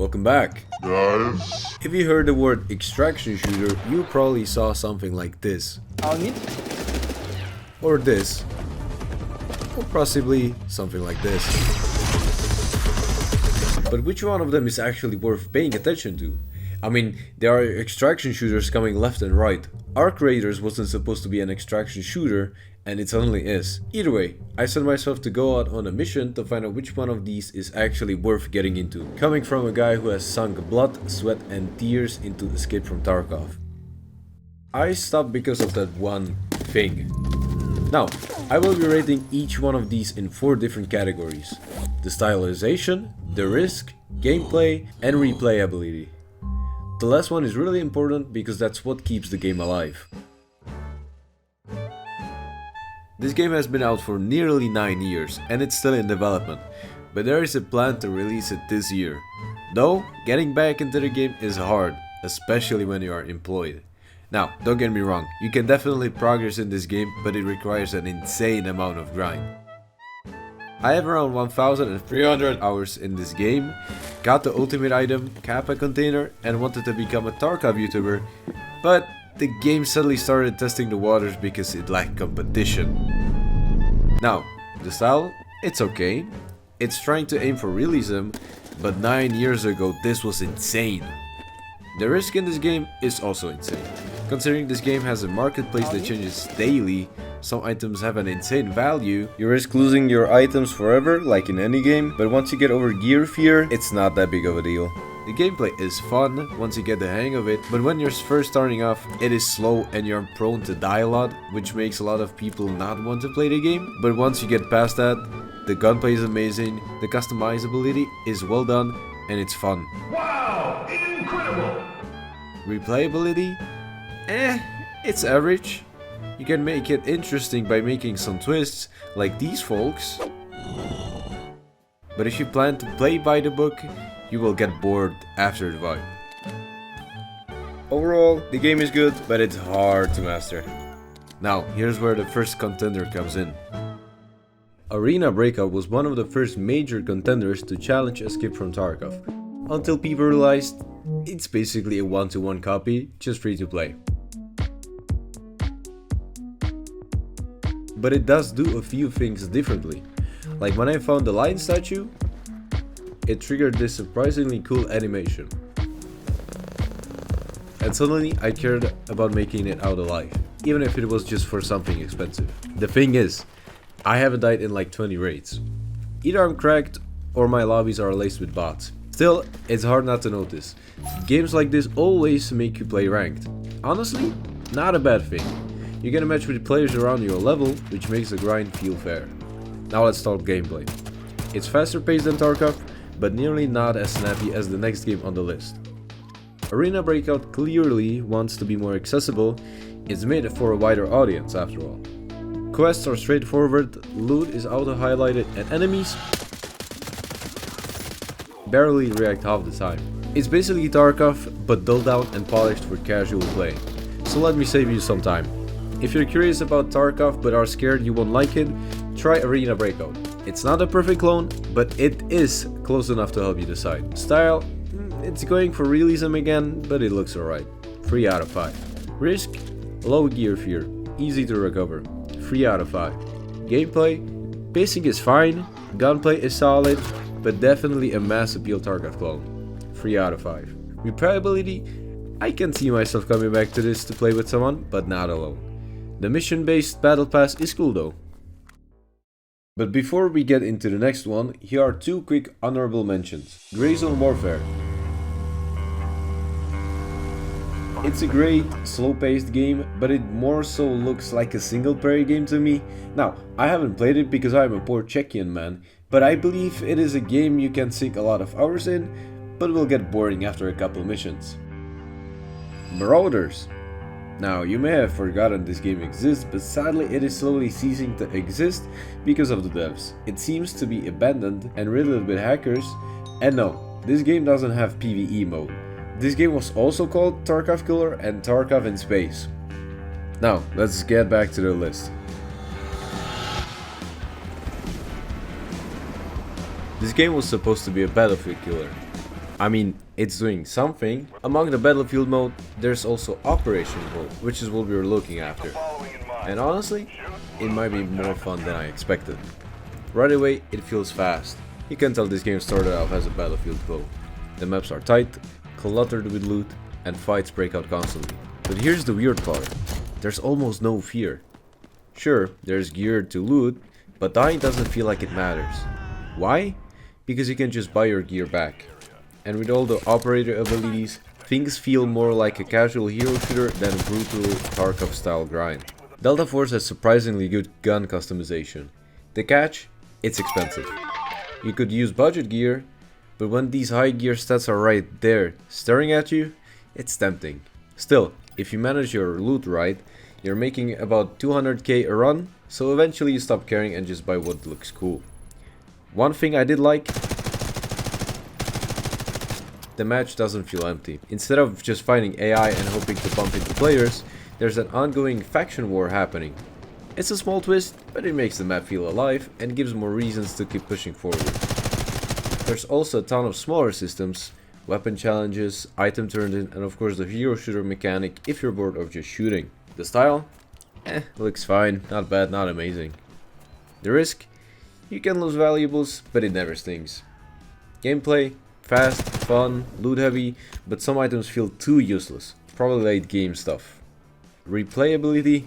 Welcome back. Guys, If you heard the word extraction shooter, you probably saw something like this. Or this. Or possibly something like this. But which one of them is actually worth paying attention to? I mean, there are extraction shooters coming left and right. Arc Raiders wasn't supposed to be an extraction shooter, and it suddenly is. Either way, I set myself to go out on a mission to find out which one of these is actually worth getting into. Coming from a guy who has sunk blood, sweat and tears into Escape from Tarkov. I stopped because of that one thing. Now, I will be rating each one of these in 4 different categories. The stylization, the risk, gameplay and replayability. The last one is really important because that's what keeps the game alive. This game has been out for nearly 9 years and it's still in development, but there is a plan to release it this year. Though, getting back into the game is hard, especially when you are employed. Now, don't get me wrong, you can definitely progress in this game, but it requires an insane amount of grind. I have around 1,300 hours in this game, got the ultimate item, Kappa container and wanted to become a Tarkov YouTuber, but the game suddenly started testing the waters because it lacked competition. Now, the style, it's okay, it's trying to aim for realism, but 9 years ago this was insane. The risk in this game is also insane. Considering this game has a marketplace that changes daily, some items have an insane value. You risk losing your items forever, like in any game, but once you get over gear fear, it's not that big of a deal. The gameplay is fun once you get the hang of it, but when you're first starting off, it is slow and you're prone to die a lot, which makes a lot of people not want to play the game. But once you get past that, the gunplay is amazing, the customizability is well done, and it's fun. wow, incredible! Replayability? It's average. You can make it interesting by making some twists, like these folks. But if you plan to play by the book, you will get bored after the vibe. Overall, the game is good, but it's hard to master. Now, here's where the first contender comes in. Arena Breakout was one of the first major contenders to challenge Escape from Tarkov, until people realized it's basically a one-to-one copy, just free to play. But it does do a few things differently. Like when I found the lion statue, it triggered this surprisingly cool animation. And suddenly I cared about making it out alive, even if it was just for something expensive. The thing is, I haven't died in like 20 raids. Either I'm cracked or my lobbies are laced with bots. Still, it's hard not to notice. Games like this always make you play ranked. Honestly, not a bad thing. You get a match with players around your level, which makes the grind feel fair. Now let's talk gameplay. It's faster paced than Tarkov, but nearly not as snappy as the next game on the list. Arena Breakout clearly wants to be more accessible, it's made for a wider audience after all. Quests are straightforward, loot is auto-highlighted and enemies barely react half the time. It's basically Tarkov, but dulled down and polished for casual play. So let me save you some time. If you're curious about Tarkov but are scared you won't like it, try Arena Breakout. It's not a perfect clone, but it is close enough to help you decide. Style, it's going for realism again, but it looks alright. 3 out of 5. Risk, low gear fear, easy to recover. 3 out of 5. Gameplay, pacing is fine, gunplay is solid, but definitely a mass appeal Tarkov clone. 3 out of 5. Replayability, I can see myself coming back to this to play with someone, but not alone. The mission-based battle pass is cool though. But before we get into the next one, here are 2 quick honorable mentions. Grey Zone Warfare. It's a great, slow-paced game, but it more so looks like a single-player game to me. Now, I haven't played it because I'm a poor Czechian man, but I believe it is a game you can sink a lot of hours in, but will get boring after a couple missions. Marauders. Now, you may have forgotten this game exists, but sadly it is slowly ceasing to exist because of the devs. It seems to be abandoned and riddled with hackers, and no, this game doesn't have PvE mode. This game was also called Tarkov Killer and Tarkov in Space. Now, let's get back to the list. This game was supposed to be a battlefield killer. I mean, it's doing something. Among the battlefield mode, there's also operation mode, which is what we were looking after. And honestly, it might be more fun than I expected. Right away, it feels fast. You can tell this game started off as a battlefield flow. The maps are tight, cluttered with loot, and fights break out constantly. But here's the weird part. There's almost no fear. Sure, there's gear to loot, but dying doesn't feel like it matters. Why? Because you can just buy your gear back. And with all the operator abilities, things feel more like a casual hero shooter than a brutal Tarkov style grind. Delta Force has surprisingly good gun customization. The catch? It's expensive. You could use budget gear, but when these high gear stats are right there staring at you, it's tempting. Still, if you manage your loot right, you're making about 200k a run, so eventually you stop caring and just buy what looks cool. One thing I did like, the match doesn't feel empty. Instead of just fighting AI and hoping to bump into players, there's an ongoing faction war happening. It's a small twist, but it makes the map feel alive and gives more reasons to keep pushing forward. There's also a ton of smaller systems, weapon challenges, item turn in, and of course the hero shooter mechanic if you're bored of just shooting. The style? Looks fine, not bad, not amazing. The risk? You can lose valuables, but it never stings. Gameplay? Fast, fun, loot heavy, but some items feel too useless. Probably late game stuff. Replayability?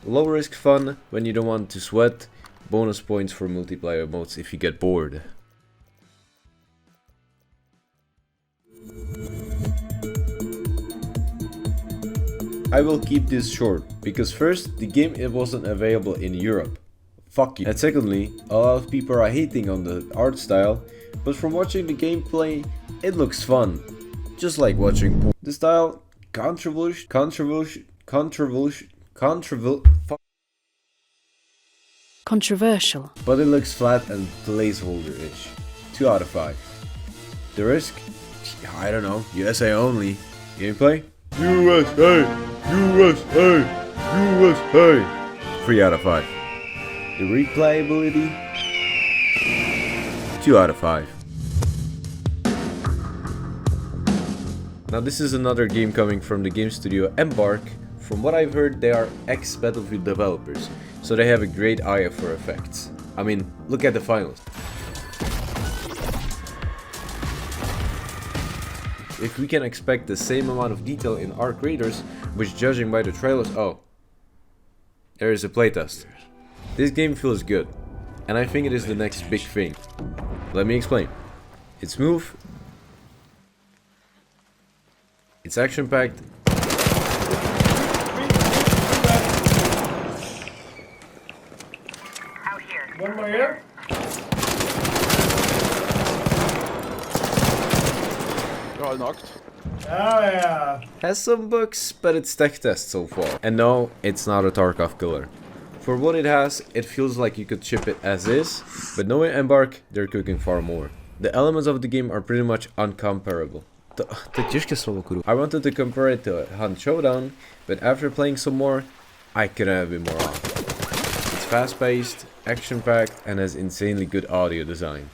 Low risk fun when you don't want to sweat. Bonus points for multiplayer modes if you get bored. I will keep this short, because first, the game it wasn't available in Europe. Fuck you. And secondly, a lot of people are hating on the art style, but from watching the gameplay, it looks fun. Just like watching porn. The style, controversial, but it looks flat and placeholder-ish. 2 out of 5. The risk? I don't know, USA only. Gameplay? USA! USA! USA! 3 out of 5. The replayability? 2 out of 5. Now this is another game coming from the game studio Embark. From what I've heard, they are ex-Battlefield developers, so they have a great eye for effects. I mean, look at the finals. If we can expect the same amount of detail in Arc Raiders, which judging by the trailers, oh, there is a playtest. This game feels good, and I think it is the next big thing. Let me explain. It's smooth, it's action-packed, one more here. You're all knocked. Oh yeah. has some bugs, but it's tech test so far. And no, it's not a Tarkov killer. For what it has, it feels like you could ship it as is, but knowing Embark, they're cooking far more. The elements of the game are pretty much uncomparable. I wanted to compare it to Hunt Showdown, but after playing some more, I couldn't have been more off. It's fast-paced, action-packed, and has insanely good audio design.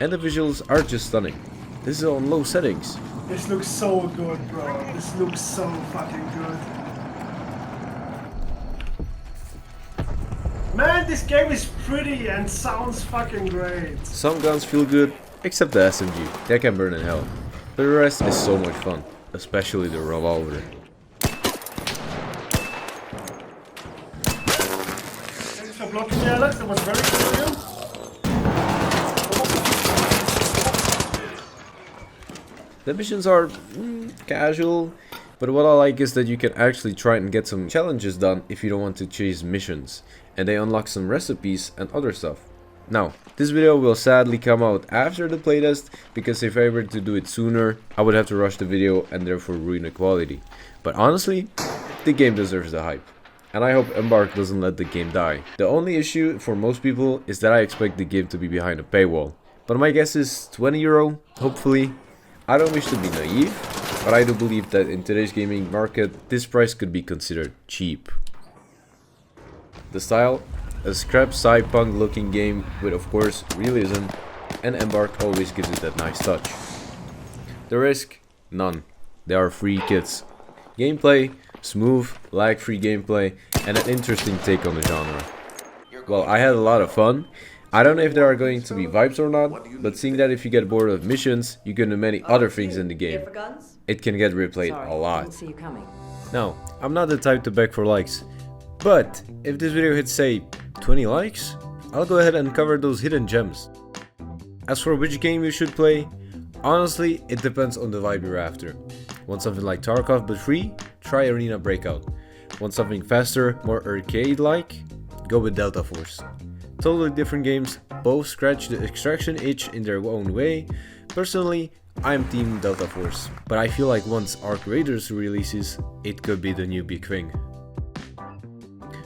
And the visuals are just stunning. This is on low settings. This looks so good, bro. This looks so fucking good. Man, this game is pretty and sounds fucking great. Some guns feel good, except the SMG. That can burn in hell. But the rest is so much fun, especially the revolver. Thanks for blocking me, Alex. That was very good of you. The missions are casual, but what I like is that you can actually try and get some challenges done if you don't want to chase missions, and they unlock some recipes and other stuff. Now, this video will sadly come out after the playtest, because if I were to do it sooner, I would have to rush the video and therefore ruin the quality. But honestly, the game deserves the hype. And I hope Embark doesn't let the game die. The only issue for most people is that I expect the game to be behind a paywall. But my guess is €20, hopefully. I don't wish to be naive, but I do believe that in today's gaming market, this price could be considered cheap. The style? A scrap cyberpunk looking game with, of course, realism, and Embark always gives it that nice touch. The risk? None. They are free kits. Gameplay? Smooth, lag-free gameplay, and an interesting take on the genre. Well, I had a lot of fun. I don't know if there are going to be vibes or not, but seeing that if you get bored of missions, you can do many other things in the game. It can get replayed a lot. Now, I'm not the type to beg for likes, but if this video hits, say, 20 likes, I'll go ahead and cover those hidden gems. As for which game you should play, honestly, it depends on the vibe you're after. Want something like Tarkov but free? Try Arena Breakout. Want something faster, more arcade-like? Go with Delta Force. Totally different games, both scratch the extraction itch in their own way. Personally, I'm team Delta Force, but I feel like once Arc Raiders releases, it could be the new big thing.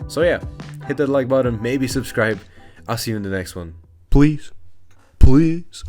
So yeah, hit that like button, maybe subscribe. I'll see you in the next one. Please. Please.